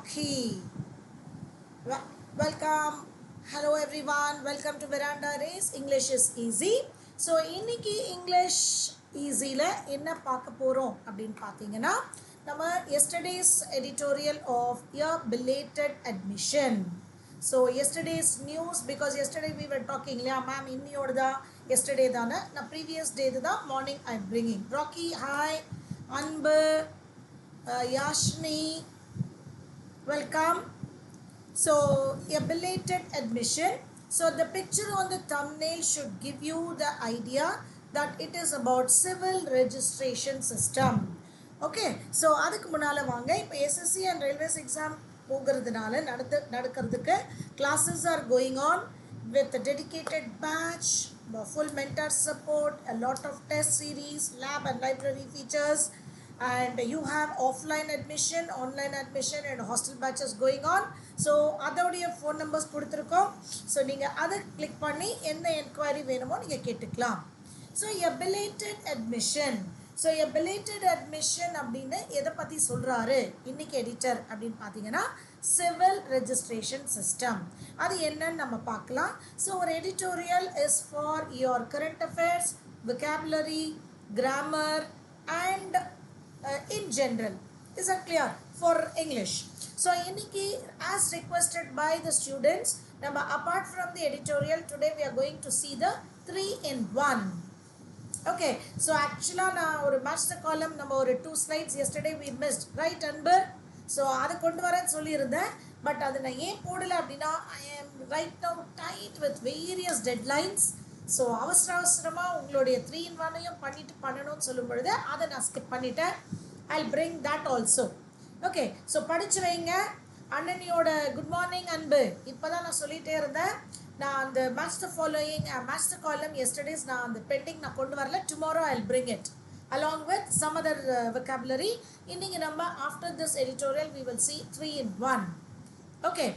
Rocky. Welcome. Hello everyone. Welcome to Veranda Race. English is easy. So இன்னைக்கு English easy ல என்ன பார்க்க போறோம் அப்படினு பாத்தீங்கன்னா நம்ம yesterday's editorial of your belated admission. So yesterday's news, because yesterday we were talking இல்லையா ma'am இன்னியோட தான் yesterday தானே நான் previous day தான் morning I'm bringing. Rocky, hi. அன்பு, Yashni, welcome. So a belated admission. So the picture on the thumbnail should give you the idea that it is about civil registration system. Okay, so அதுக்கு முன்னால வாங்க இப்போ SSC and Railways exam போகிறதுனால நடக்கிறதுக்கு classes are going on with a dedicated batch, full mentor support, a lot of test series, lab and library features, and you have offline admission, online admission and hostel batches going on. So அதோடைய phone numbers கொடுத்திருக்கோம். So நீங்க அதை click பண்ணி என்ன enquiry வேணுமோ நீங்க கேட்டுக்கலாம். So a belated admission. So a belated admission அப்படினு எதை பத்தி சொல்றாரு இன்னைக்கு எடிட்டர் அப்படினு பாத்தீங்கன்னா civil registration system. அது என்னன்னு நம்ம பார்க்கலாம். So our editorial is for your current affairs, vocabulary, grammar and in general. Is that clear? For English. So இன்னைக்கு as requested by the students, நம்ம apart from the editorial, today we are going to see the 3-in-1. Okay, so actually நான் ஒரு match the column நம்ம ஒரு 2 slides yesterday we missed, right அன்பு? So அதை கொண்டு வரேன்னு சொல்லியிருந்தேன், பட் அதை நான் ஏன் போடலை அப்படின்னா I am right now tight with various deadlines. So அவசரமாக உங்களுடைய 3-in-1ஐயும் பண்ணணும்னு சொல்லும் பொழுது அதை நான் ஸ்கிப் பண்ணிட்டேன். I'll bring that also. Okay, so படிச்சு வைங்க. அண்ணனியோட குட் மார்னிங் அன்பு. இப்போ தான் நான் சொல்லிகிட்டே இருந்தேன், நான் அந்த மாஸ்டர் ஃபாலோயிங் மாஸ்டர் காலம் எஸ்டர்டேஸ் நான் அந்த பெண்டிங் நான் கொண்டு வரல. Tomorrow I'll bring it along with some other vocabulary. இன்னைக்கு நம்ம after this editorial we will see 3-in-1. Okay,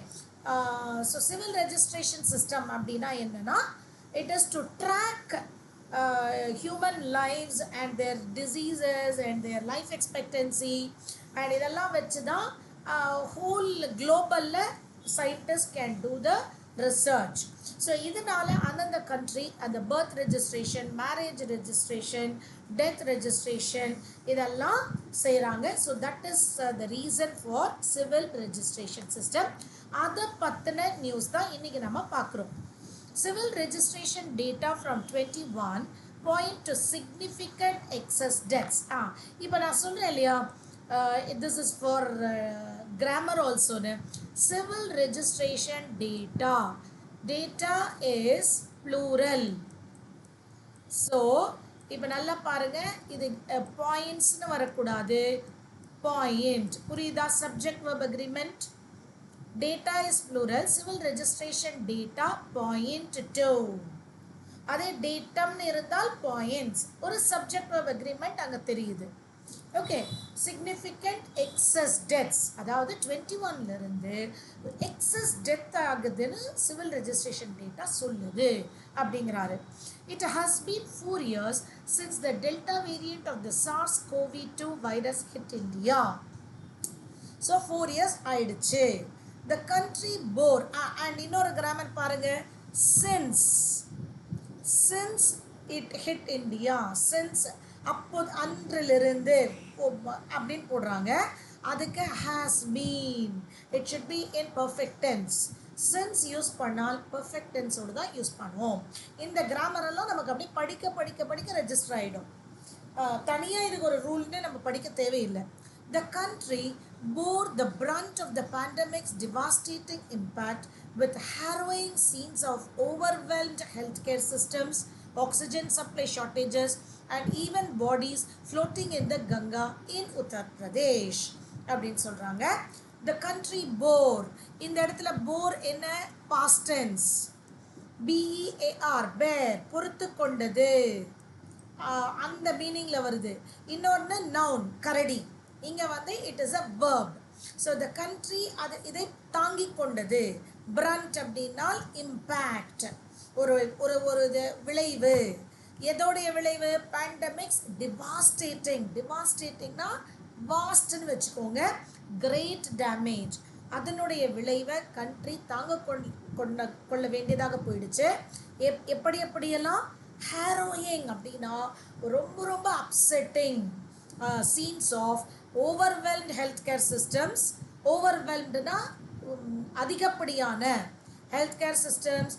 so civil registration system அப்படின்னா என்னன்னா, it is to track human lives and their diseases and their life expectancy, and இதெல்லாம் வச்சு தான் whole globalல scientists can do the research. So இதனால அந்தந்த country அந்த birth registration, marriage registration, death registration இதெல்லாம் செய்கிறாங்க. So that is the reason for civil registration system. அதை பற்றின நியூஸ் தான் இன்னைக்கு நம்ம பார்க்குறோம். Civil registration data from 21 point to significant excess deaths. இப்போ நான் சொல்கிறேன் இல்லையா, this is for grammar also. Civil registration data. Data is plural. So இப்போ நல்லா பாருங்க, இது பாயிண்ட்ஸ்னு வரக்கூடாது, பாயிண்ட். புரியுதா? Subject verb agreement. Data is plural. Civil registration data point to. அதே datum இருந்தால் points. ஒரு subject verb agreement அங்க தெரியுது. ஓகே, significant excess deaths, அதாவது 21ல இருந்து excess death ஆகுதுன்னு civil registration data சொல்லுது அப்படிங்கிறாரு. It has been 4 years since the Delta variant of the SARS-CoV-2 virus hit India. So 4 years ஆயிடுச்சு. The country bore and இன்னொரு grammar பாருங்க, since it hit India. Since அப்போது அன்றிலிருந்து அப்படின்னு போடுறாங்க, அதுக்கு has been. It should be in perfect tense. since use பண்ணால் perfect tense ஓடு தான் யூஸ் பண்ணுவோம். இந்த கிராமர் எல்லாம் நமக்கு அப்படி படிக்க ரெஜிஸ்டர் ஆகிடும். தனியாக இதுக்கு ஒரு ரூல்னு நம்ம படிக்க தேவையில்லை. The country bore the brunt of the pandemic's devastating impact with harrowing scenes of overwhelmed healthcare systems, oxygen supply shortages, and even bodies floating in the Ganga in Uttar Pradesh. அப்படின்னு சொல்றாங்க. The country bore. இந்த இடத்துல bore என்ன? past tense. BEAR, bear, பொறுத்து கொண்டது, அந்த மீனிங்ல வருது. இன்னொன்று noun, கரடி. இங்க வந்து it is a verb. So the country அது இதை தாங்கி கொண்டது. brunt அப்படின்னால் impact, ஒரு விளைவு. எதோடைய விளைவு? pandemics devastatingனா vastன்னு வச்சுக்கோங்க, great damage, அதனுடைய விளைவை கண்ட்ரி தாங்க கொள்ள வேண்டியதாக போயிடுச்சு. எப்படியெல்லாம் ஹாரோயிங் அப்படின்னா ரொம்ப ரொம்ப upsetting scenes of overwhelmed health care systems. ஓவர்வெல்ம்டுனா அதிகப்படியான ஹெல்த் கேர் சிஸ்டம்ஸ்,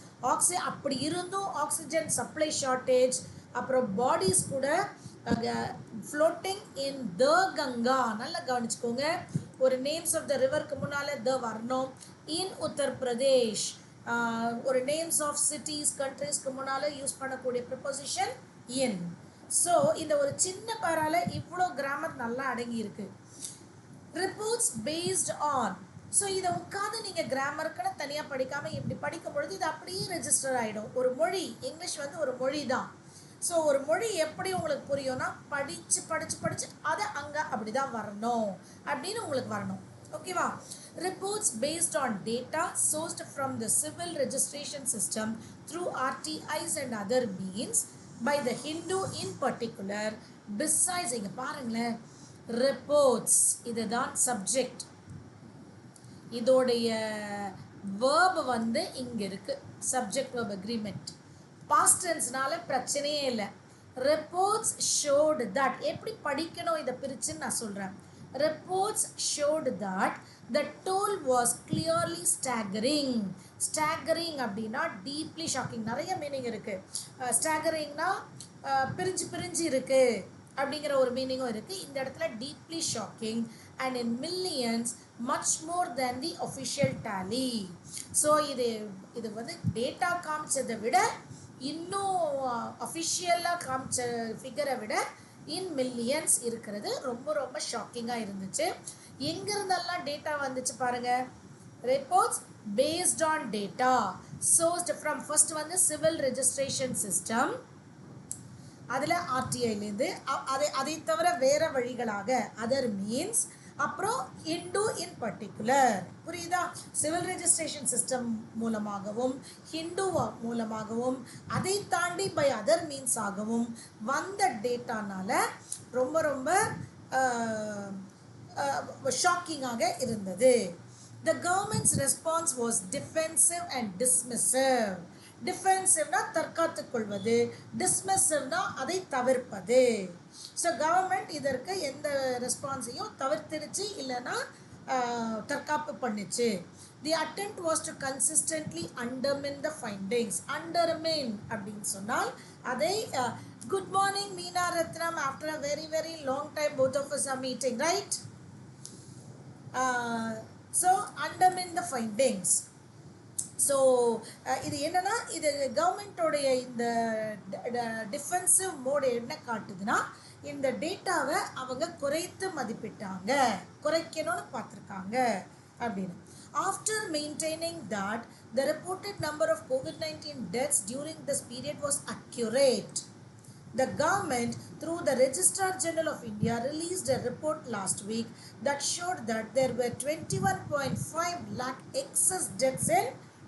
அப்படி இருந்தும் ஆக்சிஜன் சப்ளை ஷார்ட்டேஜ், அப்புறம் பாடிஸ் கூட ஃப்ளோட்டிங் இன் த கங்கா. நல்லா கவனிச்சுக்கோங்க, ஒரு நேம்ஸ் ஆஃப் த ரிவருக்கு முன்னால் த வரணும். இன் உத்தரப்பிரதேஷ், ஒரு நேம்ஸ் ஆஃப் சிட்டிஸ் கண்ட்ரீஸ்க்கு முன்னால் யூஸ் பண்ணக்கூடிய ப்ரிப்போசிஷன் இன். ஸோ இந்த ஒரு சின்ன பேரால இவ்வளோ கிராமர் நல்லா அடங்கி இருக்கு. Reports based on. ஸோ இதை உட்காந்து நீங்கள் கிராமருக்குன்னு தனியாக படிக்காமல் இப்படி படிக்கும் பொழுது இது அப்படியே ரெஜிஸ்டர் ஆகிடும். ஒரு மொழி, இங்கிலீஷ் வந்து ஒரு மொழி தான். ஸோ ஒரு மொழி எப்படி உங்களுக்கு புரியும்னா படித்து அதை அங்கே அப்படி தான் வரணும் அப்படின்னு உங்களுக்கு வரணும். ஓகேவா? Reports based on data sourced from the civil registration system through RTIs and other means by the Hindu in particular. Besides, இங்கே பாருங்களேன், ரிப்போர்ட்ஸ் இதுதான் சப்ஜெக்ட். இதோடைய வேர்ப் வந்து இங்கே இருக்குது, சப்ஜெக்ட் வேர்ப் அக்ரிமெண்ட். பாஸ்ட் டென்ஸ்னால பிரச்சனையே இல்லை. ரிப்போர்ட்ஸ் ஷோடு தட், எப்படி படிக்கணும் இதை பிரிச்சுன்னு நான் சொல்கிறேன். Reports showed that the toll was clearly staggering. Staggering அப்படின்னா டீப்லி ஷாக்கிங், நிறைய மீனிங் இருக்குது. ஸ்டாகரிங்னா பிரிஞ்சு இருக்குது அப்படிங்கிற ஒரு மீனிங்கும் இருக்குது. இந்த இடத்துல deeply shocking and in millions much more than the official tally. So இது வந்து டேட்டா காமிச்சதை விட இன்னும் அஃபிஷியலாக காமிச்ச ஃபிகரை விட இன் மில்லியன்ஸ் இருக்கிறது ரொம்ப ரொம்ப ஷாக்கிங்காக இருந்துச்சு. எங்கிருந்தெல்லாம் டேட்டா வந்துச்சு பாருங்கள். Reports based on data sourced from, first வந்து சிவில் ரெஜிஸ்ட்ரேஷன் சிஸ்டம், அதில் RTIலேருந்து அதை தவிர வேறு வழிகளாக அதர் மீன்ஸ், அப்புறம் ஹிந்து இன் பர்டிகுலர். புரியுதா? சிவில் ரெஜிஸ்ட்ரேஷன் சிஸ்டம் மூலமாகவும் ஹிந்து மூலமாகவும் அதை தாண்டி பை அதர் மீன்ஸ் ஆகவும் வந்த டேட்டானால ரொம்ப ரொம்ப ஷாக்கிங்காக இருந்தது. The government's response was defensive and dismissive. டிஃபென்சிவ்னா தற்காத்து கொள்வது, டிஸ்மிசிவ்னா அதை தவிர்ப்பது. ஸோ கவர்மெண்ட் இதற்கு எந்த ரெஸ்பான்ஸையும் தவிர்த்திருச்சு, இல்லைன்னா தற்காப்பு பண்ணிச்சு. The attempt was to consistently undermine the findings. Undermine அப்படின்னு சொன்னால் அதை good morning Meena Ratnam, after a very very long time both of us are meeting, right? So undermine the findings. So இது என்னென்னா, இது கவர்மெண்ட்டோடைய இந்த டிஃபென்சிவ் மோடு என்ன காட்டுதுன்னா, இந்த டேட்டாவை அவங்க குறைத்து மதிப்பிட்டாங்க, குறைக்கணும்னு பார்த்துருக்காங்க அப்படின்னு. After maintaining that the reported number of COVID-19 deaths during this period was accurate, the government through the Registrar General of India released a report last week that showed that there were 21.5 lakh excess deaths in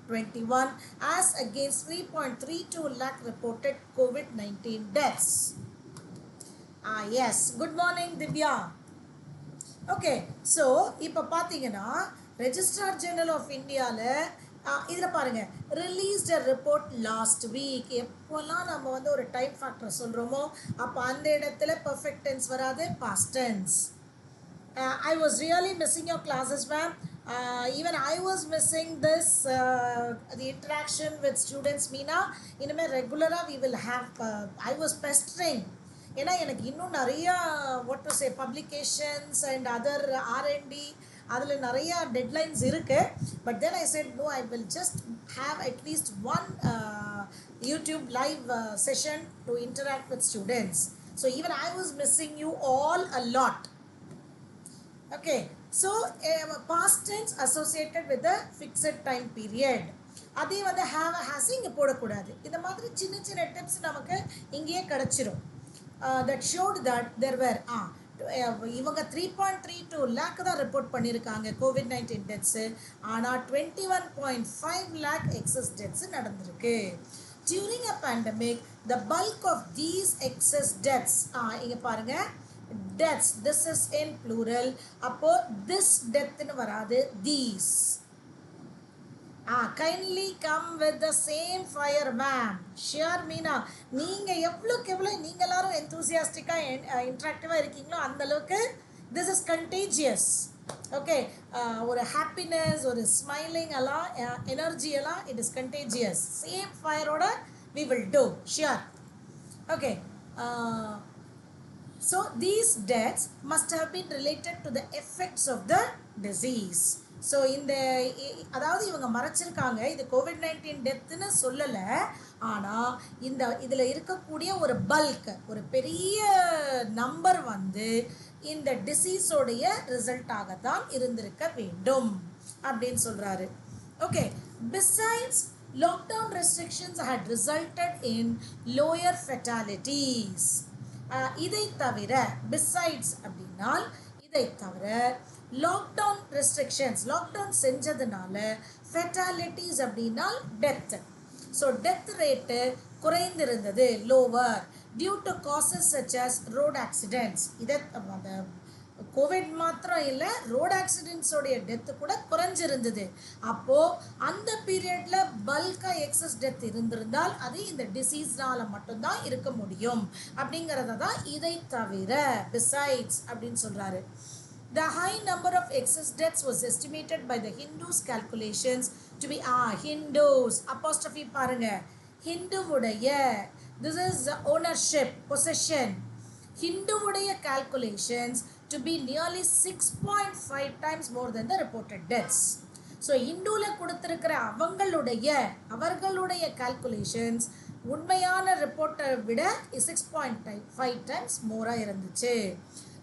21 as against 3.32 lakh reported COVID-19 deaths. Yes, good morning Divya. Okay, so இப்போ பார்த்தீங்கன்னா Registrar General of Indiaல இதில் பாருங்கள், released அ report last week. எப்போல்லாம் நம்ம வந்து ஒரு time factor சொல்கிறோமோ அப்போ அந்த இடத்துல பர்ஃபெக்ட் டென்ஸ் வராது, past tense. I was really missing your classes, ma'am. Even I was missing this the interaction with students. Meena, இனிமேல் ரெகுலராக we will have I was pestering. ஏன்னா எனக்கு இன்னும் நிறையா what to say publications and other R&D அதில் நிறையா deadlines இருக்குது. But then I said no, I will just have at least one YouTube live session to interact with students. So even I was missing you all a lot. Okay, so past tense associated with a fixed time period. அதே வந்து have has இங்கே போடக்கூடாது. இந்த மாதிரி சின்ன சின்ன tips நமக்கு இங்கேயே கிடச்சிரும். தட் ஷோட் தட் தெர் வேர் இவங்க 3.32 லேக் தான் ரிப்போர்ட் பண்ணியிருக்காங்க COVID-19 டெத்ஸு. ஆனால் 21.5 லேக் எக்ஸஸ் டெத்ஸு நடந்திருக்கு. During a pandemic the bulk of these excess deaths, இங்கே பாருங்கள், deaths. This is in plural. அப்போ this death னு வராது, these. Kindly come with the same fire, ma'am. Sure, Meena. நீங்க எவ்வளவுக்கு எவ்வளவு நீங்க எல்லாரும் enthusiastic-ஆ interactive-ஆ இருக்கீங்களோ அந்த அளவுக்கு this is contagious. Okay, ஒரு happiness, ஒரு smiling எல்லாம், energy எல்லாம், it is contagious. Same fire-ஓட we will do. Sure. Okay. So these deaths must have been related to the effects of the disease. So இந்த அதாவது இவங்க மறைச்சிருக்காங்க, இது COVID-19 டெத்துன்னு சொல்லலை, ஆனால் இதில் இருக்கக்கூடிய ஒரு பல்க், ஒரு பெரிய நம்பர் வந்து இந்த டிசீஸோடைய ரிசல்ட்டாகத்தான் இருந்திருக்க வேண்டும் அப்படின்னு சொல்கிறாரு. Okay, besides lockdown restrictions had resulted in lower fatalities. இதை தவிர, besides அப்படின்னால் இதை தவிர, லாக்டவுன் ரெஸ்ட்ரிக்ஷன்ஸ், லாக்டவுன் செஞ்சதுனால ஃபெட்டாலிட்டிஸ் அப்படின்னால் டெத். ஸோ டெத் ரேட்டு குறைந்திருந்தது, lower, due to causes such as road accidents. இதை அந்த கோவிட் மாத்திரம் இல்லை, ரோட் ஆக்சிடென்ட்ஸோடைய டெத்து கூட குறைஞ்சிருந்தது. அப்போது அந்த பீரியடில் பல்காக எக்ஸஸ் டெத் இருந்திருந்தால் அது இந்த டிசீஸ்னால் மட்டும்தான் இருக்க முடியும் அப்படிங்கிறத தான் இதை தவிர, பிசைட்ஸ் அப்படின்னு சொல்கிறாரு. The high number of excess deaths was estimated by the Hindus' calculations to be Hindus apostrophe பாருங்க, ஹிந்துவுடைய, this is ownership, possession, ஹிந்துவுடைய calculations to be nearly 6.5 times more than the reported deaths. So இந்துவில் கொடுத்துருக்கிற அவர்களுடைய calculations உண்மையான ரிப்போர்ட்டை விட 6.5 times மோராக இருந்துச்சு.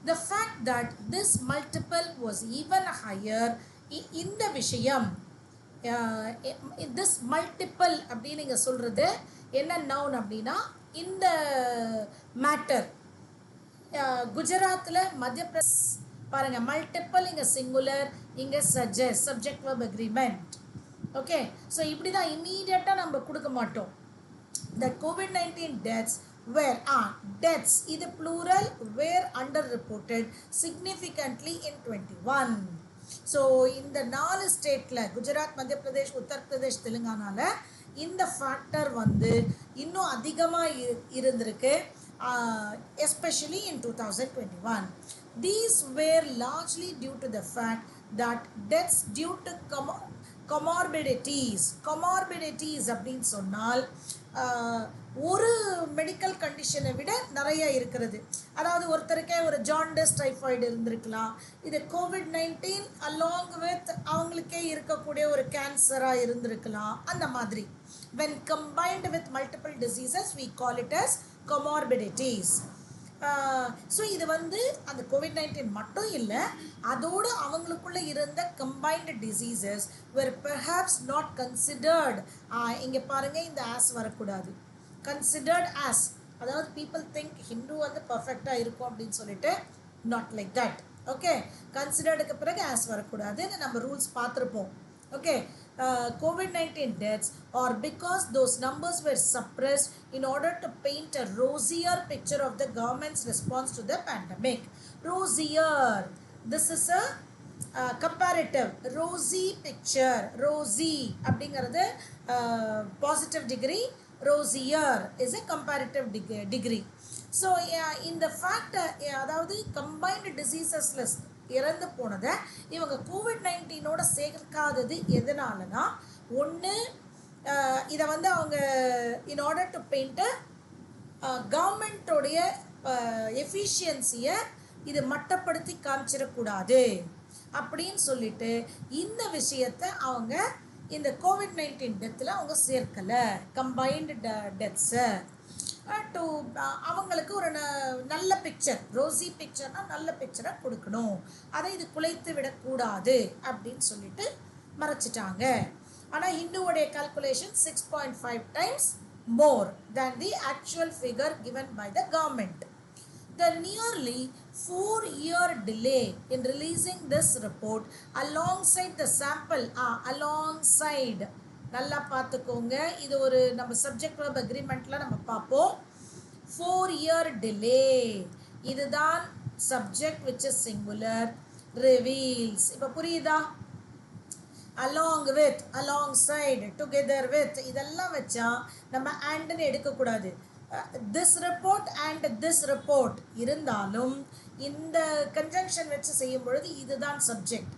The fact that this multiple was even higher, இந்த விஷயம், this multiple அப்படின்னு நீங்கள் சொல்கிறது என்ன நவுன் அப்படின்னா, இந்த மேட்டர் குஜராத்தில் மத்திய பிரதேஷ் பாருங்கள், மல்டிப்பிள் இங்கே சிங்குலர், இங்கே suggest, subject verb agreement. Okay, so இப்படி தான் இம்மீடியட்டாக நம்ம கொடுக்க மாட்டோம். The COVID-19 deaths were deaths, இது plural, were underreported significantly in 21. So இந்த 4 ஸ்டேட்டில், குஜராத், மத்திய பிரதேஷ், உத்தரப்பிரதேஷ், தெலுங்கானாவில் இந்த ஃபேக்டர் வந்து இன்னும் அதிகமாக இருந்திருக்கு, especially in 2021. These were largely due to the fact that deaths due to comorbidities அப்படின்னு சொன்னால் ஒரு மெடிக்கல் கண்டிஷனை விட நிறைய இருக்கிறது. அதாவது ஒருத்தருக்கே ஒரு ஜாண்டிஸ், டைஃபாய்டு இருந்திருக்கலாம், இது COVID-19 அலாங் வித் அவங்களுக்கே இருக்கக்கூடிய ஒரு கேன்சராக இருந்திருக்கலாம், அந்த மாதிரி. when combined with multiple diseases we call it as comorbidities. So இது வந்து அந்த COVID-19 மட்டும் இல்லை, அதோடு அவங்களுக்குள்ளே இருந்த combined diseases were perhaps not considered. இங்கே பாருங்கள், இந்த ஆஸ் வரக்கூடாது, considered as, அதாவது people think ஹிந்து வந்து பர்ஃபெக்டாக இருக்கும் அப்படின்னு சொல்லிட்டு, நாட் லைக் தட். ஓகே, கன்சிடர்டுக்கு பிறகு ஆஸ் வரக்கூடாதுன்னு நம்ம ரூல்ஸ் பார்த்துருப்போம். Okay, COVID-19 deaths or because those numbers were suppressed in order to paint a rosier picture of the government's response to the pandemic. Rosier, this is a comparative, rosy picture, rosy அப்படிங்கிறது positive degree, rosier is a comparative degree. So இந்த factor, அதாவது combined டிசீசஸில் இறந்து போனதை இவங்க COVID-19ஓட சேர்க்காதது எதனாலனா, ஒன்று இதை வந்து அவங்க இன் ஆர்டர் டு பெயிண்ட் கவர்மெண்ட்டோடைய எஃபிஷியன்சியை இது மட்டப்படுத்தி காமிச்சிடக்கூடாது அப்படின்னு சொல்லிட்டு இந்த விஷயத்தை அவங்க இந்த COVID-19 டெத்தில் அவங்க சேர்க்கலை, கம்பைன்டு டெத்ஸை. டு அவங்களுக்கு ஒரு நல்ல பிக்சர், ரோசி பிக்சர்னால் நல்ல பிக்சரை கொடுக்கணும், அதை இது குலைத்து விடக்கூடாது அப்படின்னு சொல்லிட்டு மறைச்சிட்டாங்க. ஆனால் ஹிந்துவோடைய calculation 6.5 times more than the actual figure given by the government. The nearly 4-year delay in releasing this report alongside the sample, alongside, நல்லா பார்த்துக்கோங்க, இது ஒரு நம்ம சப்ஜெக்ட் வெர்ப் அக்ரிமெண்ட்டில் நம்ம பார்ப்போம். 4-year delay, இதுதான் subject which is singular reveals. இப்போ புரியுதா? along with, alongside, together with இதெல்லாம் வச்சா நம்ம and எடுக்கக்கூடாது. this report and this report இருந்தாலும் இந்த conjunction வச்சு செய்யும் பொழுது இதுதான் subject.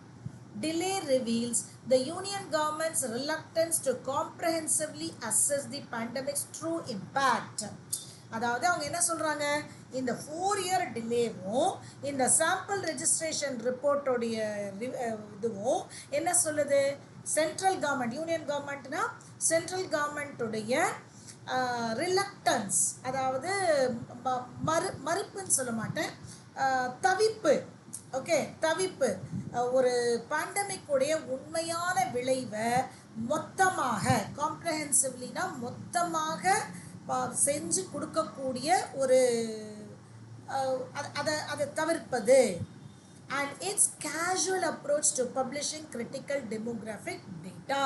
Delay reveals the union government's reluctance to comprehensively assess the pandemic's true impact. அதாவது அவங்க என்ன சொல்றாங்க, இந்த 4-year டிலேவும் இந்த சாம்பிள் ரெஜிஸ்ட்ரேஷன் ரிப்போர்ட்டோடைய இதுவும் என்ன சொல்லுது, சென்ட்ரல் கவர்மெண்ட், யூனியன் கவர்மெண்ட்னா சென்ட்ரல் கவர்மெண்ட்டுடைய ரிலக்டன்ஸ், அதாவது மறுப்புன்னு சொல்ல மாட்டேன், தவிப்பு. ஓகே, தவிப்பு. ஒரு பேண்டமிக்குடைய உண்மையான விளைவை மொத்தமாக, காம்ப்ரஹென்சிவ்லினா மொத்தமாக செஞ்சு கொடுக்கக்கூடிய ஒரு அதை தவிர்ப்பது. and its casual approach to publishing critical demographic data.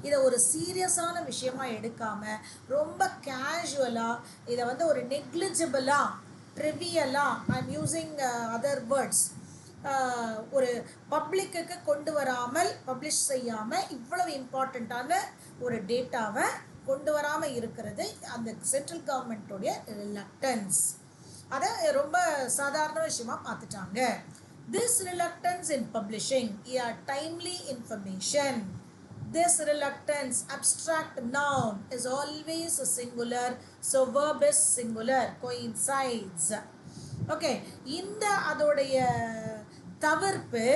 இதை ஒரு சீரியஸான விஷயமா எடுக்காம ரொம்ப கேஷுவலாக இதை வந்து ஒரு நெக்லிஜிபிளாக, ட்ரிவியலாக, ஐம் யூஸிங் அதர் வேர்ட்ஸ், ஒரு பப்ளிக்கு கொண்டு வராமல், பப்ளிஷ் செய்யாமல் இவ்வளவு இம்பார்ட்டண்ட்டான ஒரு டேட்டாவை கொண்டு வராமல் இருக்கிறது அந்த சென்ட்ரல் கவர்மெண்ட்டோடைய ரிலக்டன்ஸ். அதை ரொம்ப சாதாரண விஷயமாக பார்த்துட்டாங்க. This reluctance in publishing timely information, this reluctance, abstract noun is always a singular, so verb is singular, coincides. Okay, இந்த அதோடைய தவிர்ப்பு,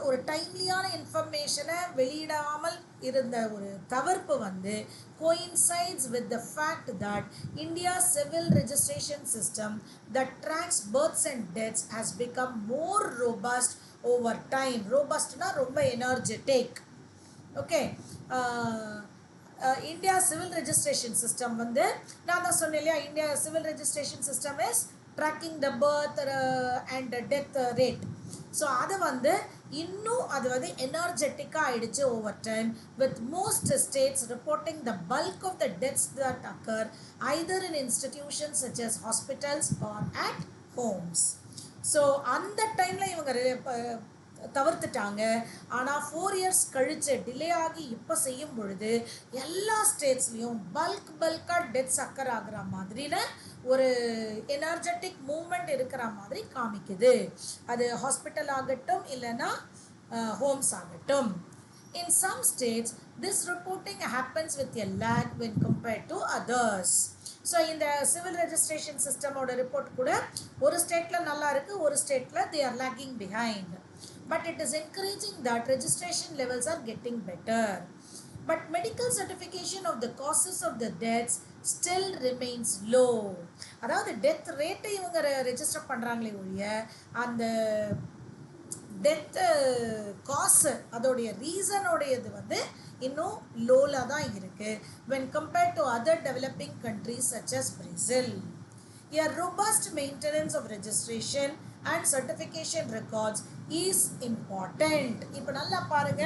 ஒரு டைம்லியான இன்ஃபர்மேஷனை வெளியிடாமல் இருந்த ஒரு தவிர்ப்பு வந்து coincides with the fact that India's civil registration system that tracks births and deaths has become more robust over time. Robustனா ரொம்ப energetic. Okay, India civil registration system வந்து நான் தான் சொன்னேன் இல்லையா, India civil registration system is tracking the birth and death rate. So அது வந்து இன்னும் அது வந்து எனர்ஜெட்டிக்காக ஆயிடுச்சு over time, with most states reporting the bulk of the deaths that occur either in institutions such as hospitals or at homes. So அந்த டைமில் இவங்க தவிர்த்துட்டாங்க. ஆனால் 4 years கழித்து டிலே ஆகி இப்போ செய்யும் பொழுது எல்லா ஸ்டேட்ஸ்லேயும் பல்காக டெத்ஸ் அக்கர் ஆகிற மாதிரின்னு ஒரு எனர்ஜெட்டிக் மூமெண்ட் இருக்கிற மாதிரி காமிக்குது. அது ஹாஸ்பிட்டல் ஆகட்டும் இல்லைன்னா ஹோம்ஸ் ஆகட்டும். In some states this reporting happens with a lag when compared to others. So இந்த சிவில் ரெஜிஸ்ட்ரேஷன் சிஸ்டமோட ரிப்போர்ட் கூட ஒரு ஸ்டேட்டில் நல்லா இருக்குது, ஒரு ஸ்டேட்டில் they are lagging behind. But it is encouraging that registration levels are getting better. But medical certification of the causes of the deaths still remains low. அதாவது death ரேட்டை இவங்க ரெஜிஸ்டர் பண்ணுறாங்களே ஒழிய அந்த டெத்து காசு அதோடைய ரீசனோடையது வந்து இன்னும் லோவில் தான் இருக்குது when compared to other developing countries such as Brazil. A robust maintenance of registration and certification records is important. இப்போ நல்லா பாருங்க,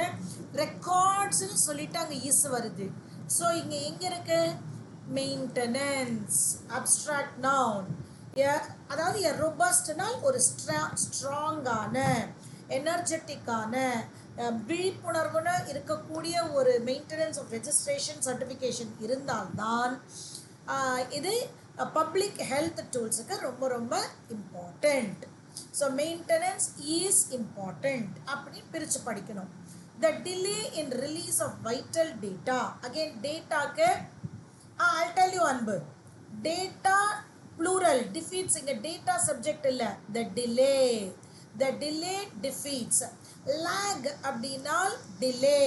ரெக்கார்ட்ஸ்னு சொல்லிட்டு அங்கே இஸ் வருது. ஸோ இங்கே எங்கே இருக்கு மெயின்டெனன்ஸ், அப்ஸ்ட்ராக்ட் நவுன். அதாவது ரொபஸ்ட்னால் ஒரு ஸ்ட்ராங்கான, எனர்ஜெட்டிக்கான, விழிப்புணர்வுன்னு இருக்கக்கூடிய ஒரு மெயின்டெனன்ஸ் ஆஃப் ரெஜிஸ்ட்ரேஷன் சர்டிஃபிகேஷன் இருந்தால்தான் இது பப்ளிக் ஹெல்த் டூல்ஸுக்கு ரொம்ப ரொம்ப important. So maintenance is important அப்படின்னு பிரித்து படிக்கணும். The delay in release of vital data, again டேட்டாக்கு I'll tell you Anbu, data plural, defeats இங்கே டேட்டா சப்ஜெக்ட் இல்லை, த டிலே டிஃபீட்ஸ். லேக் அப்படின்னால் டிலே,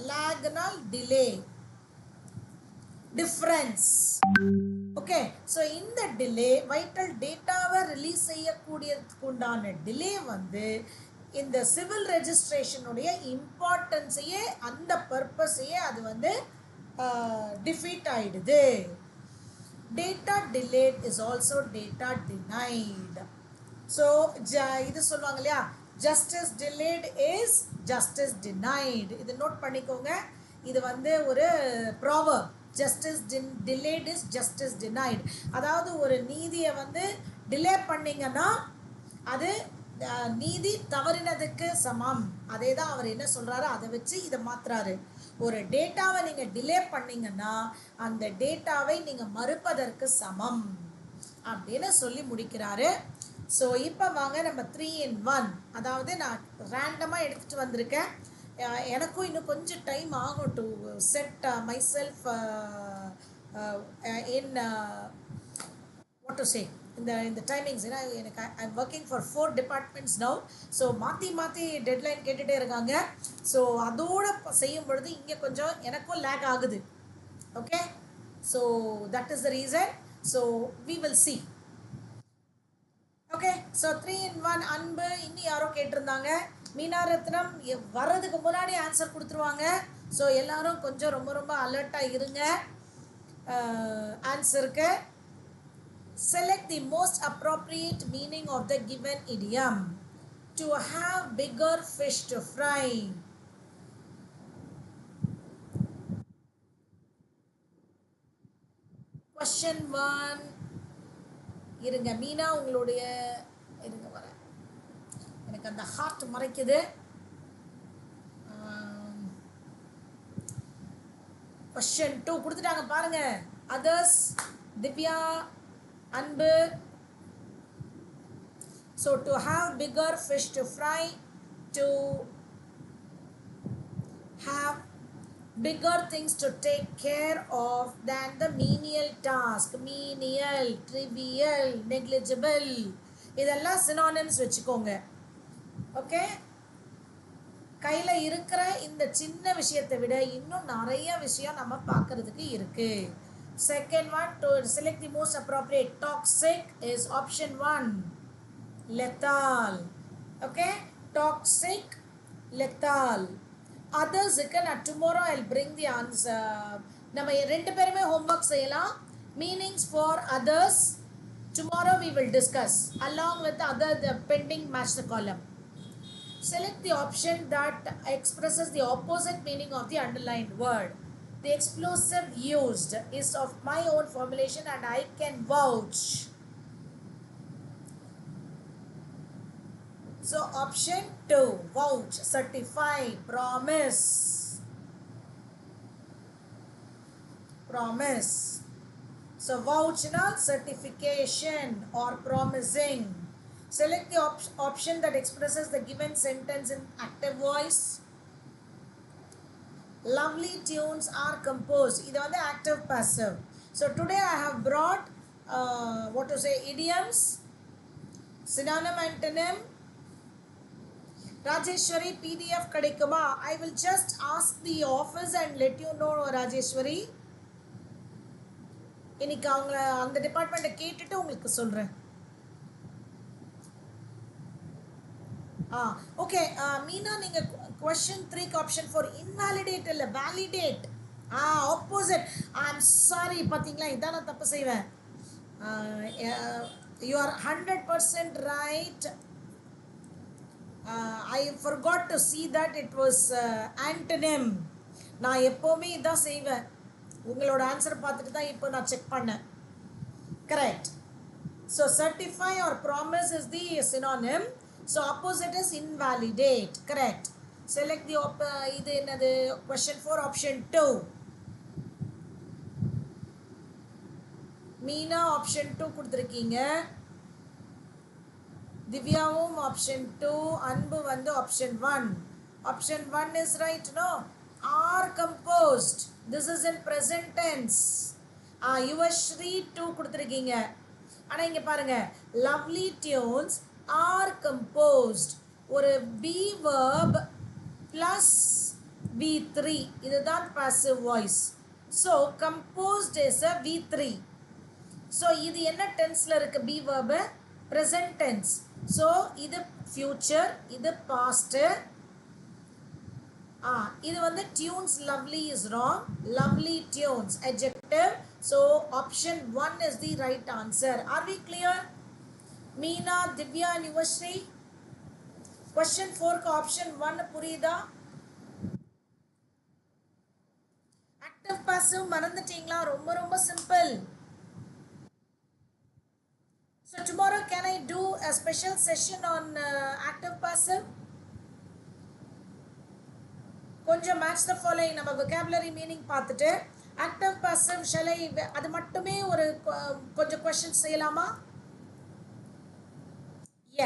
லேக்னால் டிலே, டிஃப்ரென்ஸ். ஓகே, ஸோ இந்த டிலே வைட்டல் டேட்டாவை ரிலீஸ் செய்யக்கூடியதுக்கு உண்டான டிலே வந்து இந்த சிவில் ரெஜிஸ்ட்ரேஷனுடைய இம்பார்ட்டன்ஸையே, அந்த பர்பஸையே அது வந்து டிஃபீட் ஆயிடுது. Data delayed is also data denied. So இது சொல்லுவாங்க இல்லையா, justice delayed is justice denied. இது நோட் பண்ணிக்கோங்க, இது வந்து ஒரு proverb. Justice delayed is justice denied. அதாவது ஒரு நீதியை வந்து டிலே பண்ணிங்கன்னா அது நீதி தவறினதுக்கு சமம். அதே தான் அவர் என்ன சொல்கிறாரு, அதை வச்சு இதை மாற்றுறாரு. ஒரு டேட்டாவை நீங்கள் டிலே பண்ணிங்கன்னா அந்த டேட்டாவை நீங்கள் மறுப்பதற்கு சமம் அப்படின்னு சொல்லி முடிக்கிறாரு. ஸோ இப்போ வாங்க நம்ம 3 in 1, அதாவது நான் ரேண்டமாக எடுத்துகிட்டு வந்திருக்கேன். எனக்கும் இன்னும் கொஞ்சம் டைம் ஆகும் to set my self in what to say இந்த டைமிங்ஸ். ஏன்னா எனக்கு I am working for 4 departments now. So மாற்றி டெட்லைன் கேட்டுகிட்டே இருக்காங்க. ஸோ அதோடு செய்யும் பொழுது இங்கே கொஞ்சம் எனக்கும் லேக் ஆகுது. Okay, so that is the reason. So we will see. Okay, so 3 in 1 அன்பு. இன்னும் யாரோ கேட்டிருந்தாங்க. மீனாரத்னம் வர்றதுக்கு முன்னாடி ஆன்சர் கொடுத்துருவாங்க. ஸோ எல்லாரும் கொஞ்சம் ரொம்ப அலர்ட்டாக இருங்க ஆன்சருக்கு. Select the most appropriate meaning of the given idiom. To have bigger fish to fry. Question 1. இருங்க மீனா, உங்களுடைய இருங்க வர எனக்கு அந்த ஹார்ட் மறைக்குது. Question 2 கொடுத்துட்டாங்க பாருங்க. Others, Divya, அன்பு. So to have bigger fish to fry, to have bigger things to take care of than the menial task. Menial, trivial, negligible, இதெல்லாம் synonyms வச்சுக்கோங்க. ஓகே, கையில் இருக்கிற இந்த சின்ன விஷயத்தை விட இன்னும் நிறைய விஷயம் நம்ம பார்க்கறதுக்கு இருக்கு. Second one, to select the most appropriate. Toxic is option 1. Lethal. Okay, toxic, lethal. Others, tomorrow I'll bring the answer. நம்ம ரெண்டு பேருமே homework செய்யலாம். Meanings for others tomorrow we will discuss along with the pending match the column. Select the option that expresses the opposite meaning of the underlined word. The explosive used is of my own formulation and I can vouch. So option 2, vouch, certify, promise. Promise. So vouch na certification or promising. Select the option that expresses the given sentence in active voice. Lovely tunes are composed. இது வந்து active passive. So today I have brought what to say, idioms, synonym, antonym. Rajeshwari, PDF கிடைக்குமா? I will just ask the office and let you know, Rajeshwari. இன்னைக்கு அவங்க அந்த டிபார்ட்மெண்ட்டை கேட்டுட்டு உங்களுக்கு சொல்கிறேன். ஓகே மீனா, நீங்கள் question 3 option 4 invalidate இல்லை validate. Opposite. I am sorry, பார்த்தீங்களா, இதான் நான் தப்பு செய்வேன். You are 100% right. I forgot to see that it was antonym. நான் எப்போவுமே இதான் செய்வேன். உங்களோட ஆன்சர் பார்த்துட்டு தான் இப்போ நான் செக் பண்ணேன். Correct. So certify or promise is the synonym. So opposite is invalidate. Correct. Select the இது என்னது, question 4 option 2. மீனா option 2 கொடுத்துருக்கீங்க. திவ்யாவும் option 2, அன்பு வந்து option 1. Option 1 is right, no? Are composed. This is in present tense. Yuvasri 2 கொடுத்துருக்கீங்க. ஆனால் இங்கே பாருங்க, lovely tunes are composed. ஒரு be verb plus V3, இதுதான் passive voice. So composed is a V3. So இது என்ன டென்ஸில் இருக்குது? be verb present tense. So இது future, இது past. இது வந்து tunes lovely is wrong. Lovely tunes adjective. So option 1 is the right answer. Are we clear? Meena, Divya and Yuvashri. Question 4 ka option 1 புரியுதா? active passive மறந்துட்டீங்களா? ரொம்ப ரொம்ப simple. So tomorrow a special session on active passive? கொஞ்சம் match the following நம்ம vocabulary meaning பார்த்துட்டு active passive shall I அது மட்டுமே ஒரு கொஞ்சம் questions செய்யலாமா?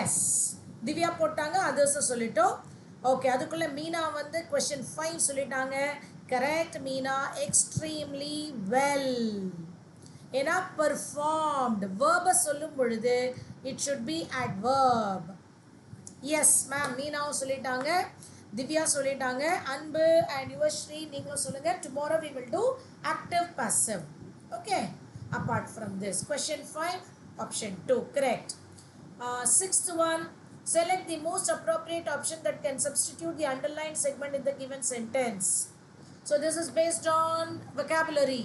எஸ், திவ்யா போட்டாங்க, அதர்ஸ் சொல்லிட்டோம். ஓகே, அதுக்குள்ள மீனா வந்து question 5 சொல்லிட்டாங்க. Correct Meena, extremely well. ஏன்னா performed verb சொல்லும் பொழுது it should be adverb. Yes ma'am, மீனாவும் சொல்லிட்டாங்க, திவ்யா சொல்லிட்டாங்க, அன்பு and யுவஸ்ரீ நீங்களும் சொல்லுங்க. tomorrow we will do active passive. okay, apart from this question 5 option 2 correct. Sixth one, select the most appropriate option that can substitute the underlined segment in the given sentence. So this is based on vocabulary.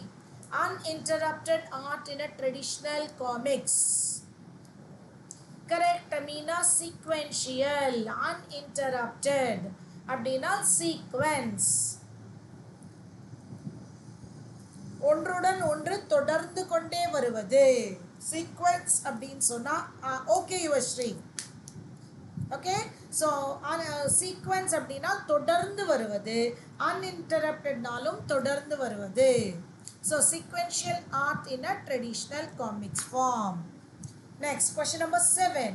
Uninterrupted art in a traditional comics. Correct Amina, sequential. Uninterrupted அப்படினா sequence. ஒன்றுடன் ஒன்று தொடர்ந்து கொண்டே வருவது sequence அப்படின்னு சொன்னா okay Yuvashree. Okay, so sequence அப்படின்னா தொடர்ந்து வருவது, அன்இன்டரப்டட்னாலும் தொடர்ந்து வருவது. So sequential art in a traditional comics form. Next question number 7.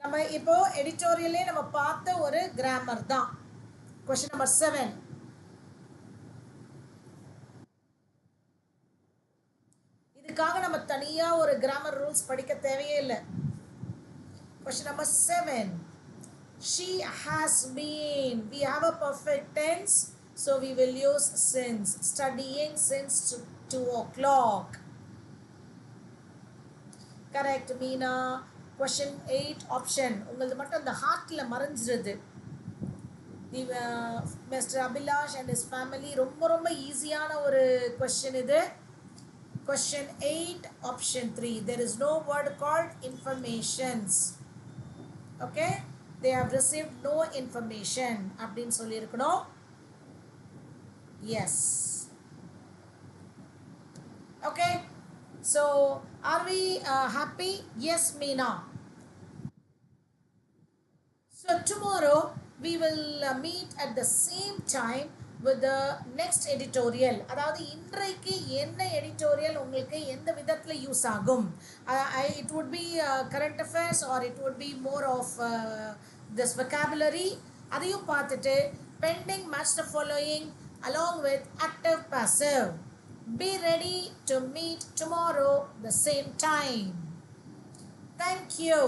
நம்ம இப்போ எடிட்டோரியலே நம்ம பார்த்த ஒரு கிராமர் தான். Question number 7. இதுக்காக நம்ம தனியா ஒரு கிராமர் ரூல்ஸ் படிக்க தேவையே இல்லை. Question number 7. She has been. We have a perfect tense, so we will use since. Studying since 2 o'clock. Correct, Meena. Question 8 option. உங்களது மட்டும் இந்த ஹார்ட்ல மறைஞ்சிருது. Mr. Abhilash and his family ரொம்ப ரொம்ப ஈஸியான ஒரு கொஸ்டின் இது. Question 8 option 3. There is no word called informations. Okay, they have received no information அப்படின்னு சொல்லியிருக்கணும். Yes. Okay, so are we happy? Yes, Meena. So tomorrow we will meet at the same time with the next editorial. அதாவது இன்றைக்கு என்ன editorial உங்களுக்கு எந்த விதத்தில் use ஆகும்? It would be current affairs or it would be more of this vocabulary. அதையும் பார்த்துட்டு pending match the following along with active passive. Be ready to meet tomorrow the same time. Thank you.